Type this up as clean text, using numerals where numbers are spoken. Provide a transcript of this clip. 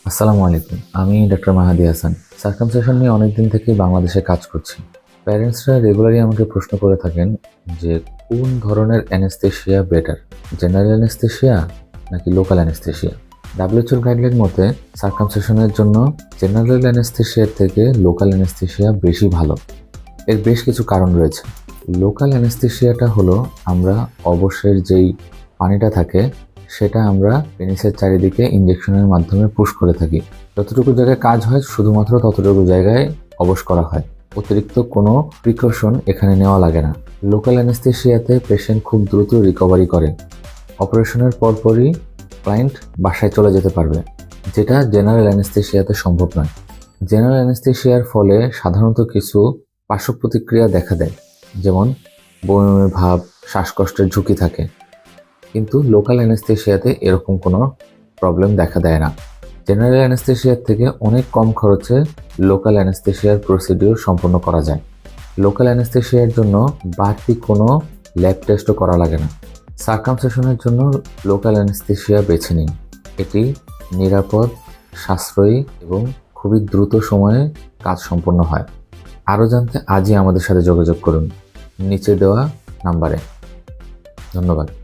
আসসালামু আলাইকুম। আমি ডক্টর মাহাদি হাসান। সার্কামসিশন নিয়ে অনেকদিন থেকেই বাংলাদেশে কাজ করছি। প্যারেন্টসরা রেগুলারই আমাকে প্রশ্ন করে থাকেন যে কোন ধরনের অ্যানেস্থেশিয়া বেটার, জেনারেল অ্যানেস্থেশিয়া নাকি লোকাল অ্যানেস্থেশিয়া। ডাব্লিউএইচওর গাইডলাইন মতে সার্কামসিশনের জন্য জেনারেল অ্যানেস্থেশিয়ার থেকে লোকাল অ্যানেস্থেশিয়া বেশি ভালো। এর বেশ কিছু কারণ রয়েছে। লোকাল অ্যানেস্থেশিয়াটা হলো আমরা অবশ্যের যেই পানিটা থাকে সেটা আমরা পেনিসের চারিদিকে ইনজেকশনের মাধ্যমে পুশ করে থাকি। যতটুকু জায়গায় কাজ হয় শুধুমাত্র ততটুকু জায়গায় অবশ করা হয়। অতিরিক্ত কোনো প্রিকশন এখানে নেওয়া লাগে না। লোকাল অ্যানেস্থেশিয়াতে পেশেন্ট খুব দ্রুত রিকভারি করে। অপারেশনের পরপরই ক্লায়েন্ট বাসায় চলে যেতে পারবে, যেটা জেনারেল অ্যানেস্থেশিয়াতে সম্ভব নয়। জেনারেল অ্যানেস্থেশিয়ার ফলে সাধারণত কিছু পার্শ্ব প্রতিক্রিয়া দেখা দেয়, যেমন বমি বমি ভাব, শ্বাসকষ্টের ঝুঁকি থাকে। কিন্তু লোকাল অ্যানেস্থেশিয়াতে এরকম কোনো প্রবলেম দেখা দেয় না। জেনারেল অ্যানেস্থেশিয়ার থেকে অনেক কম খরচে লোকাল অ্যানেস্থেশিয়ার প্রসিডিওর সম্পন্ন করা যায়। লোকাল অ্যানেস্থেশিয়ার জন্য বাড়তি কোনো ল্যাব টেস্টও করা লাগে না। সার্কামসিশনের জন্য লোকাল অ্যানেস্থেশিয়া বেছে নিন। এটি নিরাপদ, সাশ্রয়ী এবং খুবই দ্রুত সময়ে কাজ সম্পন্ন হয়। আরও জানতে আজই আমাদের সাথে যোগাযোগ করুন নিচে দেওয়া নাম্বারে। ধন্যবাদ।